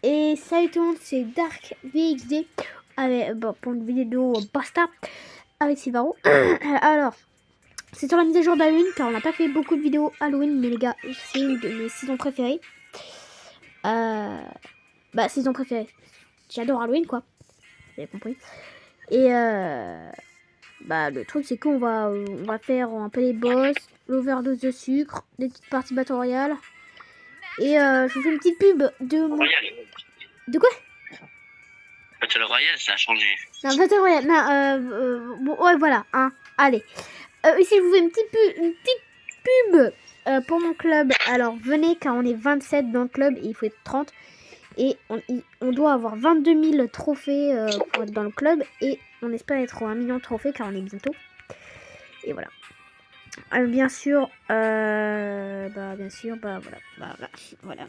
Et salut tout le monde, c'est Dark VXD avec, pour une vidéo Basta avec Silvaro. Alors, c'est sur la mise à jour d'Halloween car on n'a pas fait beaucoup de vidéos Halloween, mais les gars, c'est une de mes saisons préférées. Saison préférée. J'adore Halloween quoi, vous avez compris. Et le truc c'est qu'on va faire un peu les boss, l'overdose de sucre, des petites parties battle royale. Et je vous fais une petite pub de mon... De quoi? Battle Royale, ça a changé. Non, Battle Royale, non, bon, ouais, voilà, hein, allez. Ici, je vous fais une petite pub pour mon club. Alors, venez, car on est 27 dans le club et il faut être 30. Et on doit avoir 22 000 trophées pour être dans le club. Et on espère être 1 million de trophées, car on est bientôt. Et voilà. Bien sûr, voilà.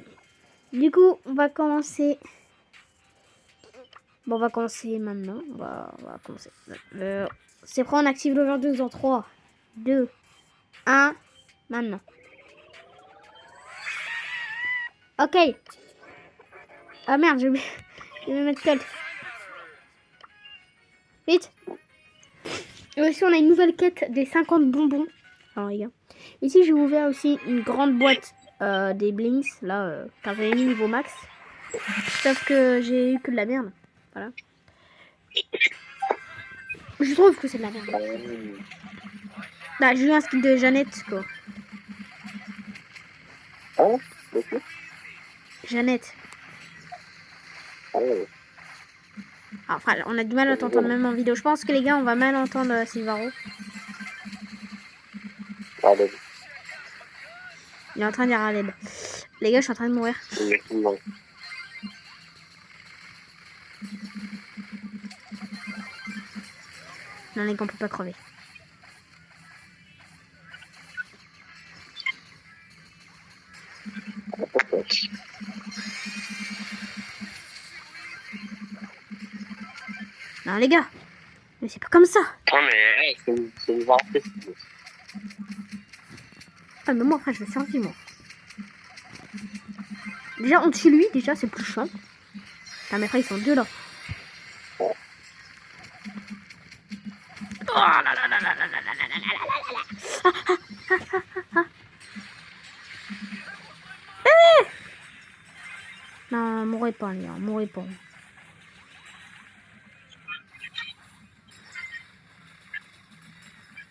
Du coup, on va commencer... Bon, on va commencer maintenant. On va commencer. C'est prêt, on active l'overdose dans 3, 2, 1. Maintenant. Ok. Ah merde, je vais mettre colt. Vite. Et aussi, on a une nouvelle quête des 50 bonbons. Alors, les gars. Ici, j'ai ouvert aussi une grande boîte des blinks. Là, car j'avais mis niveau max. Sauf que j'ai eu que de la merde. Voilà. Je trouve que c'est de la merde. Bah, j'ai eu un skin de Jeannette, quoi. Oh, Jeannette. Enfin, on a du mal à t'entendre même en vidéo. Je pense que les gars, on va mal entendre Silvaro. Il est en train de dire Aleb. Les gars, je suis en train de mourir. Non, les gars, on peut pas crever. Non, les gars. Mais c'est pas comme ça. Non, mais c'est une vérité. Ah, mais moi, après, je vais survivre, moi. Déjà, on tue lui. Déjà, c'est plus chiant. Ah, mais après, ils sont deux, là. Oh là là là là là là là là là là. Non, mourrez pas, les gars. Mourrez pas.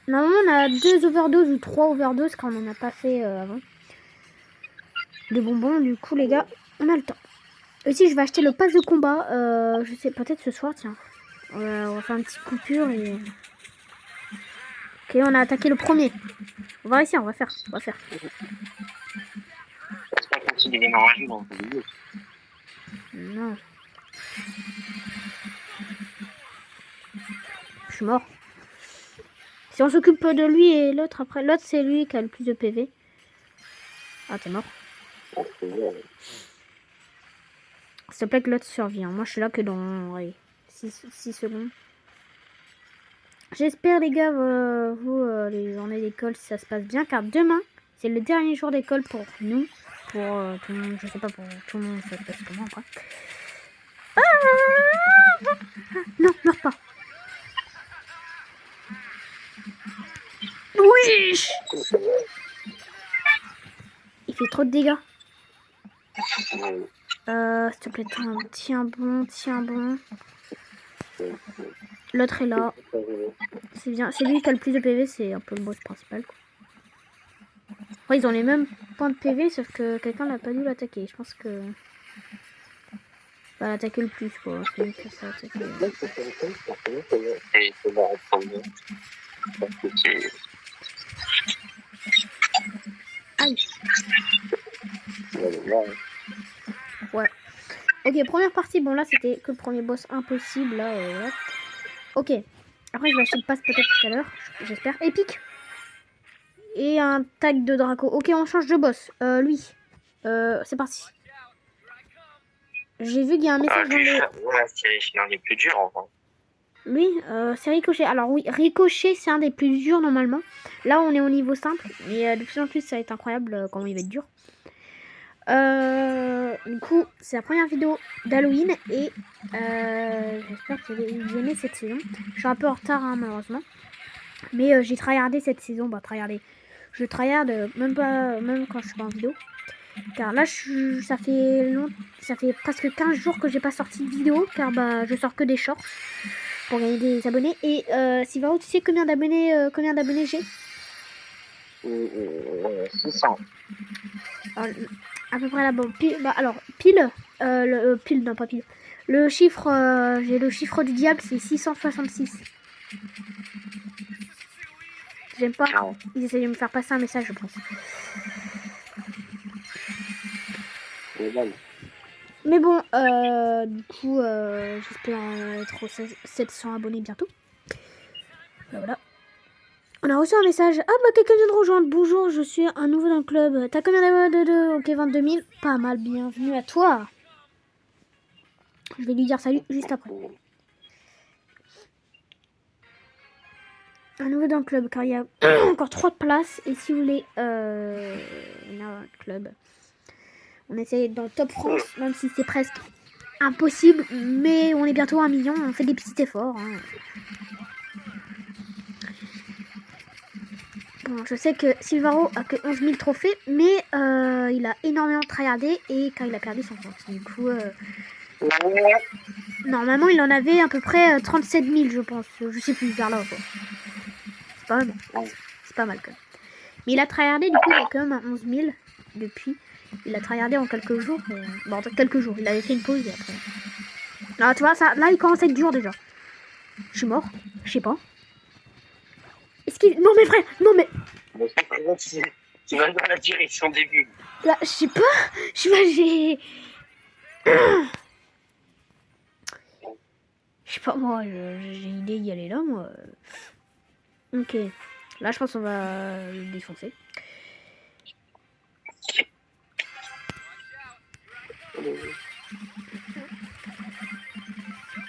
Normalement, on a 2 overdoses ou 3 overdoses quand on n'en a pas fait avant. De bonbons, du coup, les gars, on a le temps. Aussi, je vais acheter le pass de combat. Je sais, peut-être ce soir, tiens. On va faire une petite coupure et... Ok, on a attaqué le premier. On va réussir, on va faire. Non. Je suis mort. Si on s'occupe de lui et l'autre après, l'autre c'est lui qui a le plus de PV. Ah, t'es mort. S'il te plaît que l'autre survit. Moi je suis là que dans 6 secondes. J'espère les gars, vous, les journées d'école, si ça se passe bien. Car demain, c'est le dernier jour d'école pour nous. Pour tout le monde, je sais pas pour tout le monde ça se passe comment quoi. Ah non, meurs pas. Oui. Il fait trop de dégâts. S'il te plaît, tiens bon. L'autre est là. C'est bien. C'est lui qui a le plus de PV, c'est un peu le boss principal. Quoi. Ouais, ils ont les mêmes points de PV, sauf que quelqu'un n'a pas dû l'attaquer. Je pense que... va l'attaquer le plus, quoi. C'est lui qui a pas attaqué. Aïe. Ouais. Ok, première partie. Bon, là, c'était que le premier boss impossible. Là, ouais. Ok. Après, je vais acheter le pass peut-être tout à l'heure. J'espère. Épique. Et un tag de Draco. Ok, on change de boss. Lui. C'est parti. J'ai vu qu'il y a un message dans le... C'est un des plus durs, en vrai. Lui, c'est Ricochet. Alors oui, Ricochet, c'est un des plus durs normalement. Là, on est au niveau simple. Mais de plus en plus, ça va être incroyable comment il va être dur. Du coup, c'est la première vidéo d'Halloween et j'espère que vous aimez cette saison. Je suis un peu en retard, hein, malheureusement. Mais j'ai tryhardé cette saison. Bah, tryhardé. Je tryhard même quand je suis pas en vidéo. Car là, ça fait presque 15 jours que j'ai pas sorti de vidéo. Car bah, je sors que des shorts pour gagner des abonnés. Et Sylvaro, tu sais combien d'abonnés j'ai? 600. Alors, à peu près là-bas. Pile. Pile, non pas pile. Le chiffre, j'ai le chiffre du diable, c'est 666. J'aime pas. Ils essayent de me faire passer un message, je pense. Mais bon, du coup, j'espère être aux 700 abonnés bientôt. Voilà. On a reçu un message. Ah bah quelqu'un vient de rejoindre. Bonjour, je suis un nouveau dans le club. T'as combien d'abonnés? Ok, 22 000. Pas mal, bienvenue à toi. Je vais lui dire salut juste après. Un nouveau dans le club car il y a encore 3 places. Et si vous voulez, on a un club. On essaie d'être dans le top France, même si c'est presque impossible. Mais on est bientôt à 1 million. On fait des petits efforts. Hein. Bon, je sais que Sylvaro a que 11 000 trophées, mais il a énormément tryhardé et quand il a perdu son compte. Du coup, normalement, il en avait à peu près 37 000, je pense. Je sais plus, vers là, quoi. C'est pas mal. C'est pas mal, quand même. Mais il a tryhardé, du coup, il a quand même 11 000 depuis. Il a tryhardé en quelques jours. Bon, en quelques jours. Il avait fait une pause et après. Alors, tu vois, ça, là, il commence à être dur déjà. Je suis mort. Je sais pas. Est-ce qu'il... Non, mais frère, non, mais... Tu vas dans la direction des bulles. Là, je sais pas. Je sais pas, j'ai... Je sais pas, moi, j'ai une idée d'y aller là, moi. Ok. Là, je pense qu'on va le défoncer.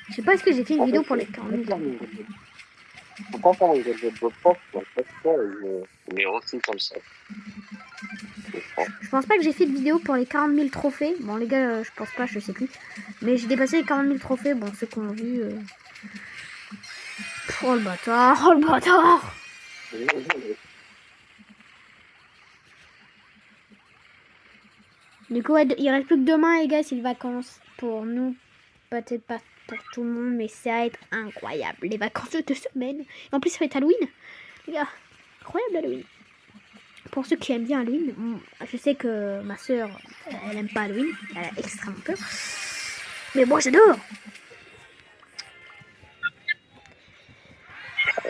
Je sais pas, est-ce que j'ai fait une vidéo pour les 40 000. Pourquoi faire une vidéo de pop? Mais aussi comme ça. Je pense pas que j'ai fait de vidéo pour les 40 000 trophées. Bon, les gars, je pense pas, je sais plus. Mais j'ai dépassé les 40 000 trophées. Bon, ceux qu'on a vu. Oh le bâtard, oh le bâtard. Du coup, ouais, il reste plus que demain, les gars, c'est les vacances. Pour nous, peut-être pas pour tout le monde, mais ça va être incroyable. Les vacances de 2 semaines. Et en plus, ça va être Halloween. Les gars, incroyable Halloween. Pour ceux qui aiment bien Halloween, je sais que ma soeur, elle aime pas Halloween. Elle a extrêmement peur. Mais moi, j'adore.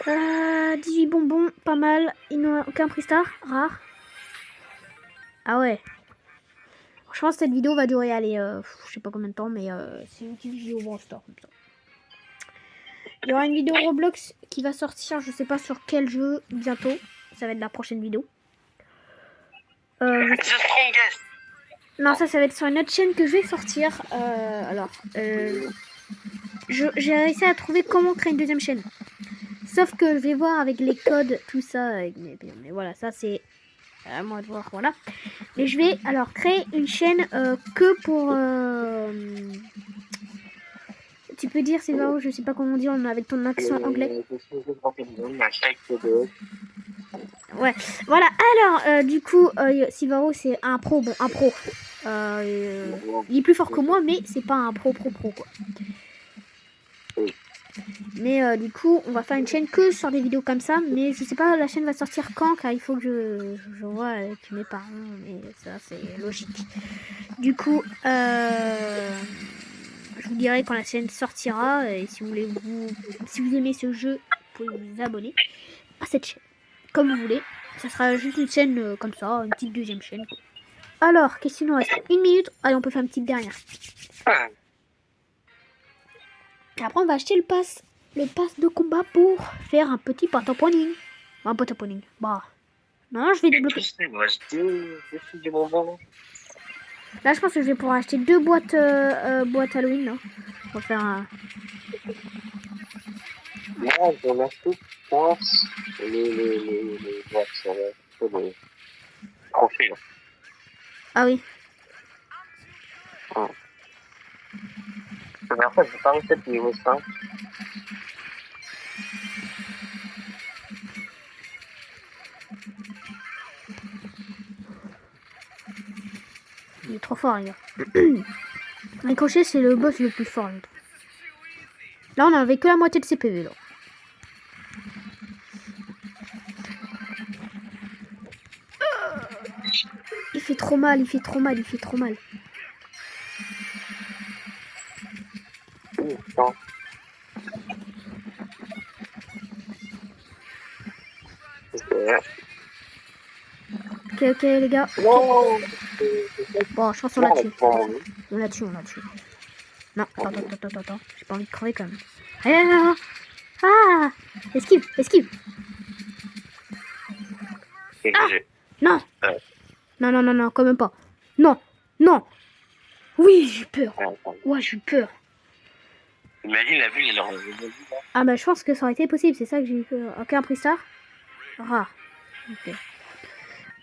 18 bonbons, pas mal. Il n'y a aucun prix star, rare. Ah ouais. Je pense que cette vidéo va durer, allez, je sais pas combien de temps, mais c'est une petite vidéo Brawl Stars comme ça. Il y aura une vidéo Roblox qui va sortir, je sais pas sur quel jeu, bientôt. Ça va être la prochaine vidéo. Non, ça va être sur une autre chaîne que je vais sortir. J'ai réussi à trouver comment créer une deuxième chaîne. Sauf que je vais voir avec les codes, tout ça. Mais voilà, ça c'est à moi de voir, voilà. Mais je vais alors créer une chaîne que pour... Tu peux dire, Sylvaro, je sais pas comment dire avec ton accent anglais. Ouais, voilà. Alors, du coup, Sylvaro, c'est un pro. Bon, un pro. Il est plus fort que moi, mais c'est pas un pro, quoi. Mais du coup, on va faire une chaîne que sur des vidéos comme ça. Mais je sais pas, la chaîne va sortir quand, car il faut que je vois avec mes parents. Mais ça, c'est logique. Du coup, je vous dirai quand la chaîne sortira. Et si vous aimez ce jeu, vous pouvez vous abonner à cette chaîne. Comme vous voulez. Ça sera juste une chaîne comme ça, une petite deuxième chaîne. Alors, qu'est-ce qu'il nous reste? 1 minute. Allez, on peut faire une petite dernière. Et après, on va acheter le pass de combat pour faire un petit potaponing. Un potaponing. Bah, non, je vais débloquer. Là, je pense que je vais pouvoir acheter 2 boîtes Halloween. Là. On va faire un... Là, j'en achète, je pense, les boîtes sur les trophées. Ah oui. La dernière fois, j'ai pas réussi à être niveau 5. Il est trop fort, les gars. Ricochet, c'est le boss le plus fort. Là, on avait que la moitié de ses PV, là. Il fait trop mal, il fait trop mal, il fait trop mal. Non. Ok, les gars. Non. Bon, je pense qu'on l'a tué. On l'a tué, on l'a tué. Non, attends. J'ai pas envie de crever quand même. Ah, esquive. Ah, non. Non, quand même pas. Non. Oui, j'ai peur. Ouais, j'ai peur. Imagine la vue, il est Ah bah je pense que ça aurait été possible, c'est ça que j'ai eu peur. Ok, un prix star. Rare. Ok.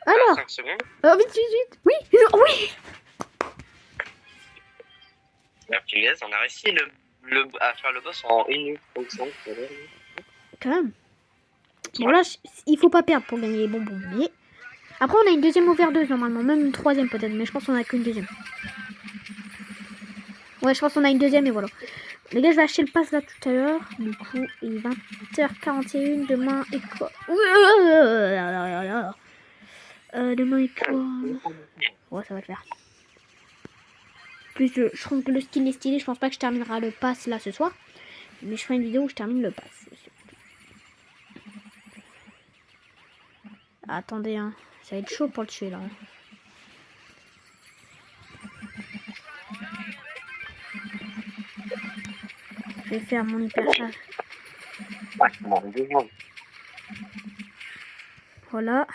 Alors. 5 secondes. Vite. Oui. La punaise, on a réussi à faire le boss en 1 minute. Quand même. Bon là, il faut pas perdre pour gagner les bonbons. Mais... Après, on a une deuxième overdose normalement, même une troisième peut-être, mais je pense qu'on a qu'une deuxième. Ouais, je pense qu'on a une deuxième et voilà. Les gars, je vais acheter le pass là tout à l'heure. Du coup, il est 20h41 demain et quoi demain et quoi ouais, ça va le faire. Plus, je trouve que le skin est stylé. Je pense pas que je terminerai le pass là ce soir. Mais je ferai une vidéo où je termine le pass. Attendez, hein. Ça va être chaud pour le tuer là. Je vais faire mon hyper charge. Voilà.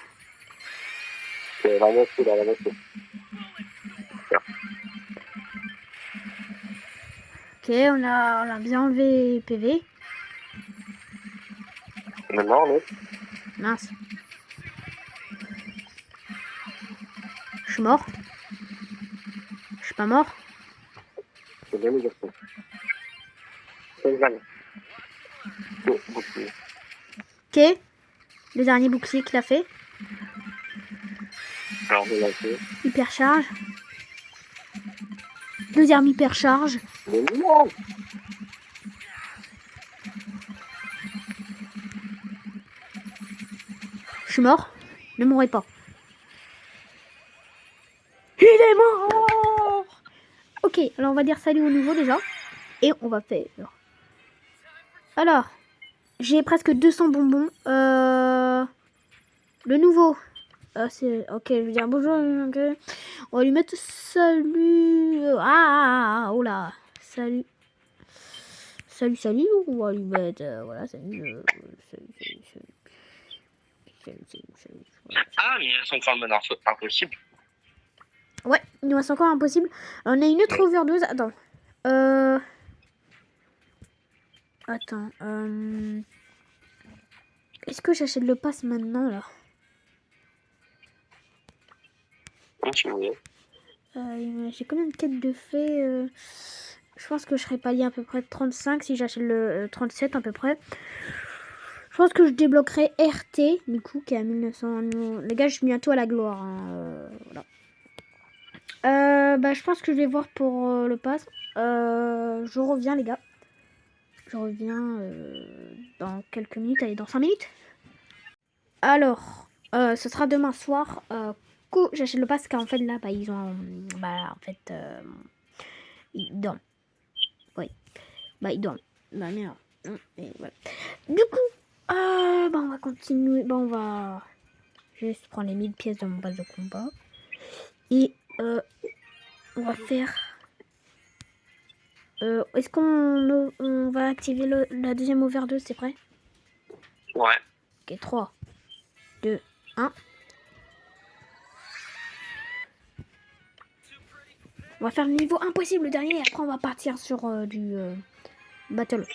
Ok, on a bien enlevé PV. Maintenant, l'autre. Mince. Je suis mort. Je suis pas mort. C'est bien les garçons. C'est bien. Ok. Le dernier bouclier qu'il a fait. Alors, je l'ai fait. Hyper charge. Deuxième hyper charge. Mais non. Je suis mort. Ne mourrez pas. Il est mort. Ok, alors on va dire salut au nouveau déjà. Et on va faire... Alors, j'ai presque 200 bonbons. Le nouveau. C'est... Ok, je vais dire bonjour. Okay. On va lui mettre salut. Oh là. Salut. Salut. On va lui mettre... voilà, salut. Ah, mais elles sont quand même impossible. Ouais, il nous reste encore impossible. On a une autre overdose. Attends. Est-ce que j'achète le pass maintenant là? J'ai combien de quêtes de fait je pense que je serais pas lié à peu près 35 si j'achète le 37 à peu près. Je pense que je débloquerai RT du coup qui est à 1900. Les gars, je suis bientôt à la gloire. Hein, voilà. Bah, je pense que je vais voir pour le pass. Je reviens les gars. Je reviens dans quelques minutes. Allez, dans 5 minutes. Alors, ce sera demain soir. J'achète le pass car en fait là, bah, ils ont... Bah, en fait... ils dorment. Oui. Bah, ils dorment. Bah, merde. Et voilà. Du coup, bah, on va continuer. Bah, on va juste prendre les 1000 pièces de mon base de combat. Et on va faire... Est-ce qu'on va activer la deuxième overdose, c'est prêt? Ouais. Ok, 3, 2, 1. On va faire le niveau impossible, le dernier, et après on va partir sur du battle.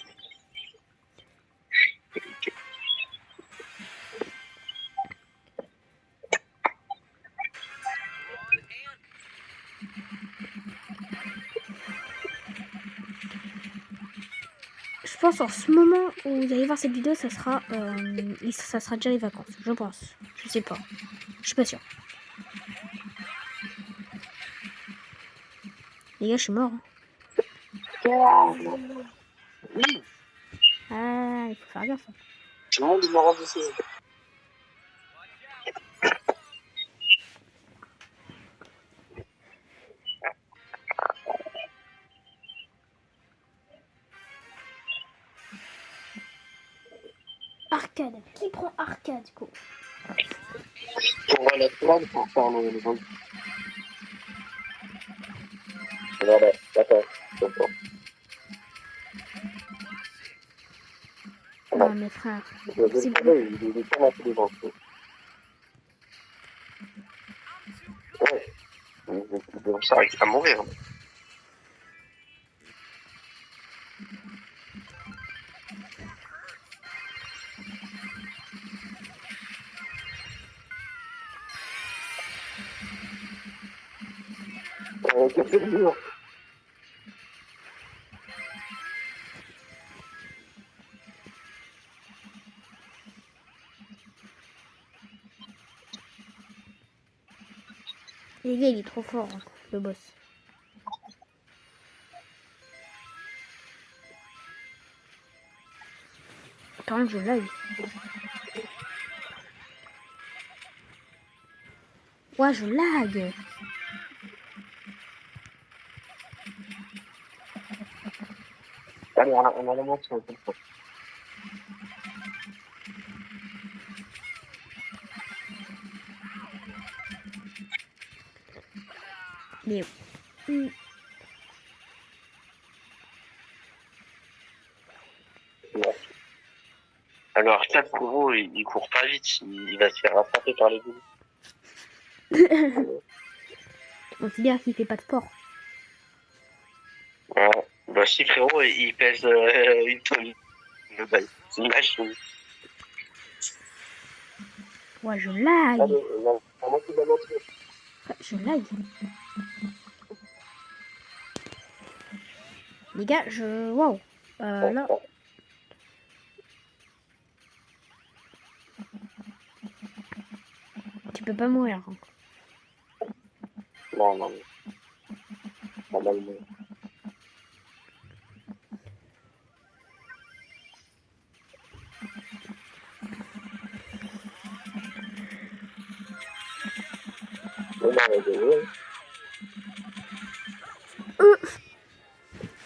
Je pense en ce moment où vous allez voir cette vidéo, ça sera déjà les vacances. Je pense. Je sais pas. Je suis pas sûre. Les gars, je suis mort. Ah, il faut faire gaffe. Tout le monde est mort d'ici. Arcade. Qui prend arcade, quoi? On va la prendre pour faire le vol. Voilà, d'accord. Non, mes frères. Il est pas mal plus grand. Ouais. Ça arrive à mourir. Qu'est-ce que c'est dur. Les gars, il est trop fort, hein, le boss. Quand même, je lag. Ouais, je lag. Allez, on a la moitié. Mais... Ouais. Alors, Arcade Kouro, il court pas vite, il va se faire rattraper par les boules. On se dit qu'il fait pas de sport. Ouais. Bah si, frérot, il pèse une tonne. C'est une machine. Ouais, je lag. Allez, la moitié de la moitié. Je lag. Les gars, je... Waouh. Là... Tu peux pas mourir. Hein. Non, non. Pas mal, mais...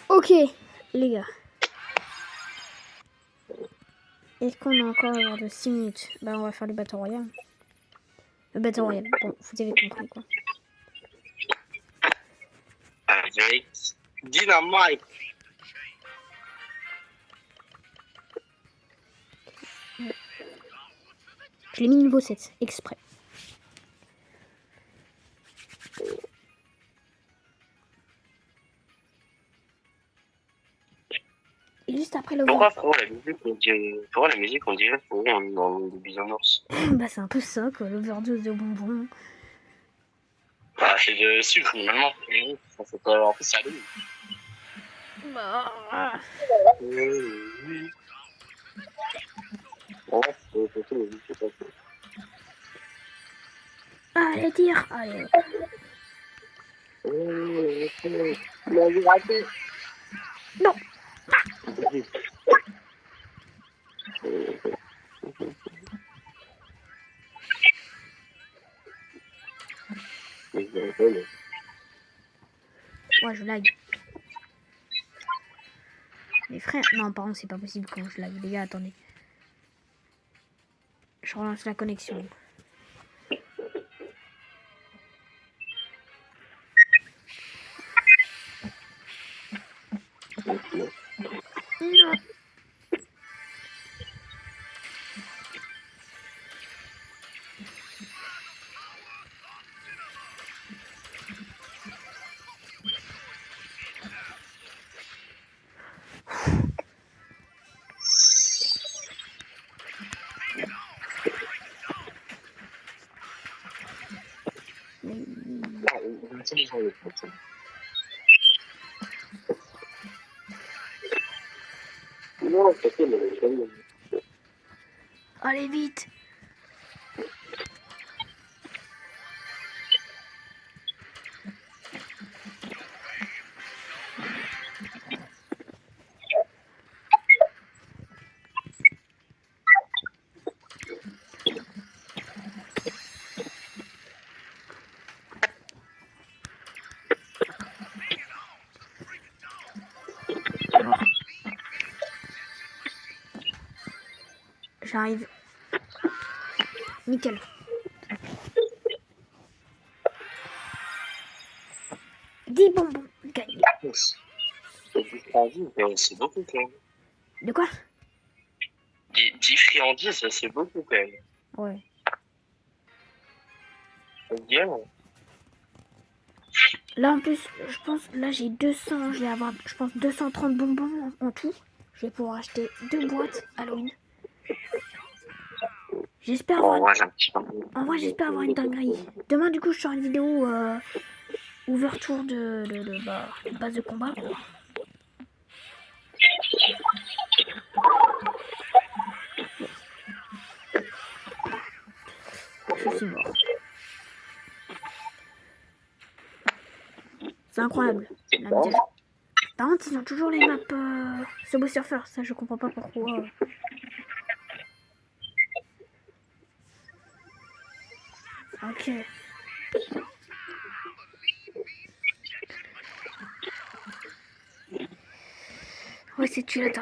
Ok, les gars. Est-ce qu'on a encore genre de 6 minutes? Bah, on va faire le Battle Royale. Le Battle Royale, bon, vous avez compris quoi. Avec Dynamite. Je l'ai mis niveau 7, exprès. Et juste après le Pourquoi, frérot, la musique, on dirait, frérot, on est dans le bisounours. Bah, c'est un peu ça, quoi, l'overdose de bonbons. Ah, c'est de sucre, normalement. Ça fait pas... En plus, ça allume. Bah... Oui. Ouais, c'est tout, c'est pas tout. Allez, tire. Allez. Non. Ouais, je lag. Mais frère, non, par contre, c'est pas possible quand je lag. Les gars, attendez. Je relance la connexion. Non. Non, c'est ça, mais Allez, vite. Mort. J'arrive. Nickel. 10 bonbons. Gagné. c'est beaucoup quand même. De quoi? 10 friandises, c'est beaucoup quand même. Ouais. C'est bien. Là, en plus, je pense, là, j'ai 200, je vais avoir, je pense, 230 bonbons en tout. Je vais pouvoir acheter 2 boîtes Halloween. J'espère avoir, en vrai, j'espère avoir une dinguerie. Demain, du coup, je sors une vidéo ouverture de base de combat. Je suis mort. C'est incroyable. La mise à jour. Par contre, ils ont toujours les maps Subway Surfer. Ça, je comprends pas pourquoi. Ok. Ouais, c'est tu l'attends.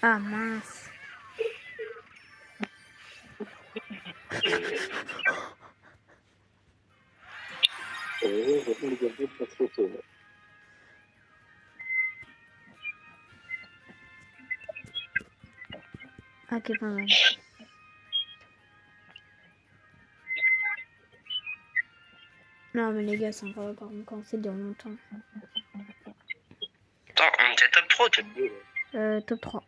Ah mince. Ok, pas mal. Non, mais les gars, c'est encore par contre quand c'est dans longtemps. Attends, on était top 3 ou top 2 Top 3.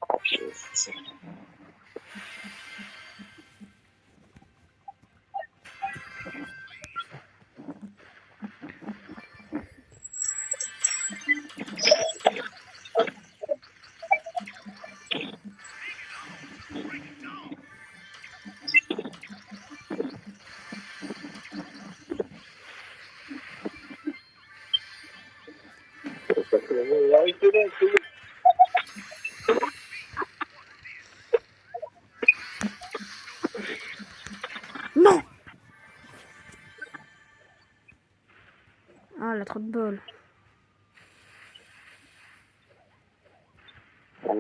Ok, c'est ça. Non. Ah, la trop de bol. Oh,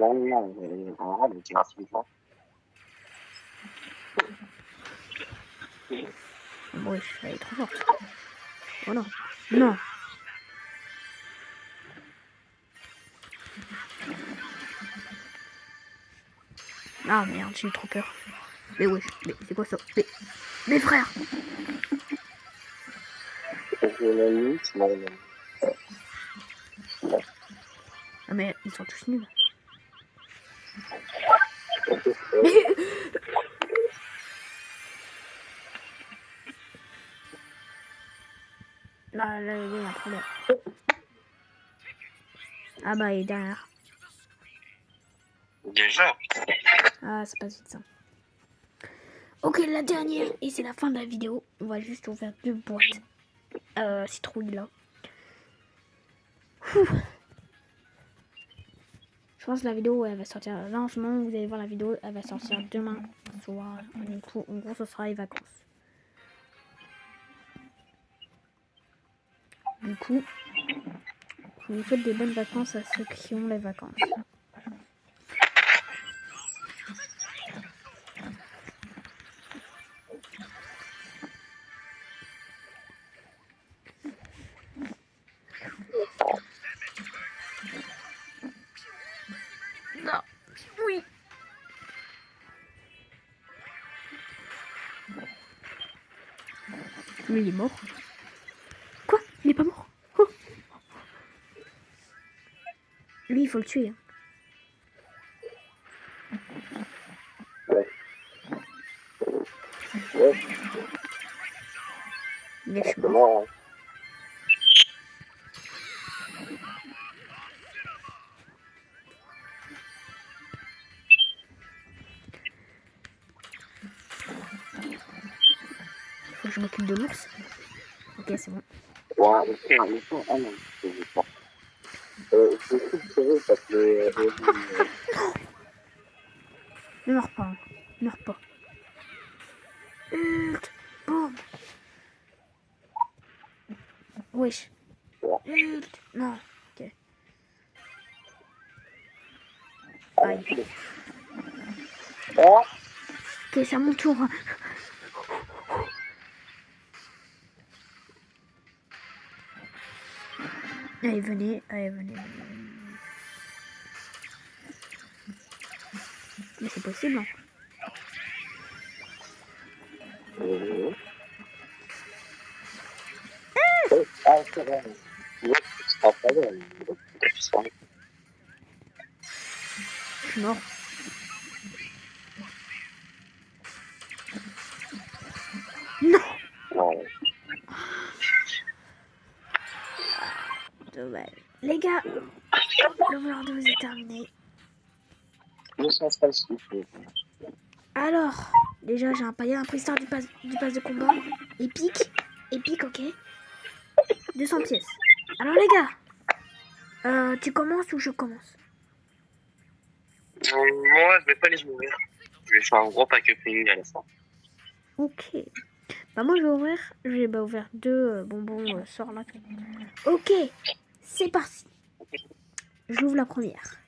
wesh, elle est trop forte. Oh non. Non. Ah merde, j'ai eu trop peur. Mais wesh, mais c'est quoi ça? Mais frère. Ah mais ils sont tous nuls. Mais... Là, il y a un problème. Ah bah, il est derrière. Déjà. Ah, c'est pas vite ça. Ok, la dernière, et c'est la fin de la vidéo. On va juste ouvrir 2 boîtes. Citrouille là. Ouh. Je pense que la vidéo, elle va sortir. Là, en ce moment, vous allez voir la vidéo, elle va sortir demain soir. Du coup, en gros, ce sera les vacances. Du coup, je vous souhaite des bonnes vacances à ceux qui ont les vacances. Non. Oui. Lui, il est mort. Quoi? Il est pas mort? Oh. Lui, il faut le tuer. Mais je suis C'est mort. mort, hein. Faut que je m'occupe de l'ours. Ok, c'est bon. Ouais, le temps, ah non, je sais pas. Je suis sérieux parce que Ne meurs pas. Hein. Ne meurs pas. Ult. Boum. Wesh. Ult. Non. Ok. Aïe. ah, Ok, c'est à mon tour. Allez, venez. Allez, venez. Mais c'est possible. Hein. ah, c'est vrai. Ouais, c'est pas vrai. Je suis mort. Non. Ouais. Dommage. Les gars, l'overdose est terminé. Je sens pas le souffle. Alors, déjà, j'ai un paillet, un préhistoire du pass de combat. Épique. Épique, ok. 200 pièces. Alors, les gars, tu commences ou je commence? Moi, je vais pas les ouvrir. Je vais faire un gros pack opening à la fin. Ok. Bah, moi, je vais ouvrir 2 bonbons sort là. Ok. C'est parti. J'ouvre la première.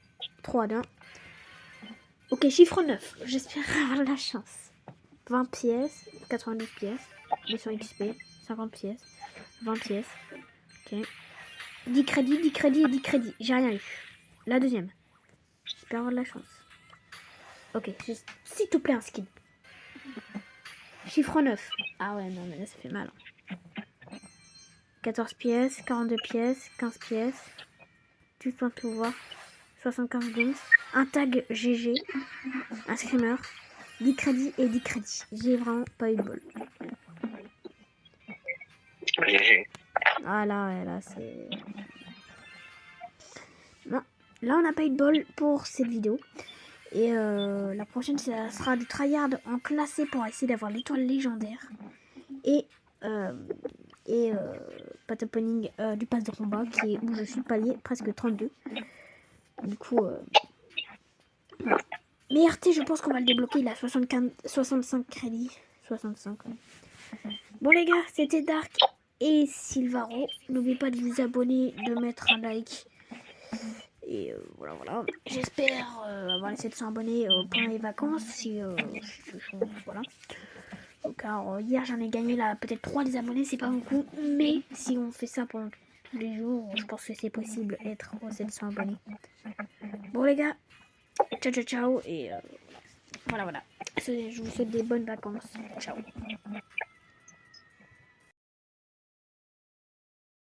3, 2, 1. Ok, chiffre 9. J'espère avoir la chance. 20 pièces, 90 pièces, 200 XP, 50 pièces, 20 pièces. Ok. 10 crédits, 10 crédits et 10 crédits. J'ai rien eu. La deuxième. J'espère avoir de la chance. Ok, s'il te plaît, un skin. Chiffre 9. Ah ouais, non, mais là, ça fait mal. 14 pièces, 42 pièces, 15 pièces. Tu peux tout voir. 75 bons. Un tag GG. Un screamer. 10 crédits et 10 crédits. J'ai vraiment pas eu de bol. Ah là, ouais, là, c'est... Non, là, on n'a pas eu de bol pour cette vidéo. Et la prochaine, ça sera du tryhard en classé pour essayer d'avoir l'étoile légendaire. Et pat opening du pass de combat qui est où je suis palier presque 32. Du coup, voilà. Mais RT, je pense qu'on va le débloquer. Il a 65 crédits. 65. Ouais. Bon, les gars, c'était Dark et Silvaro. N'oubliez pas de vous abonner, de mettre un like. Et voilà, voilà. J'espère avoir les 700 abonnés pendant les vacances. Voilà. Car hier, j'en ai gagné là peut-être 3 des abonnés, c'est pas beaucoup. Mais si on fait ça pendant tous les jours, je pense que c'est possible être aux 700 abonnés. Bon, les gars, ciao, ciao, ciao. Et voilà, voilà. Je vous souhaite des bonnes vacances. Ciao.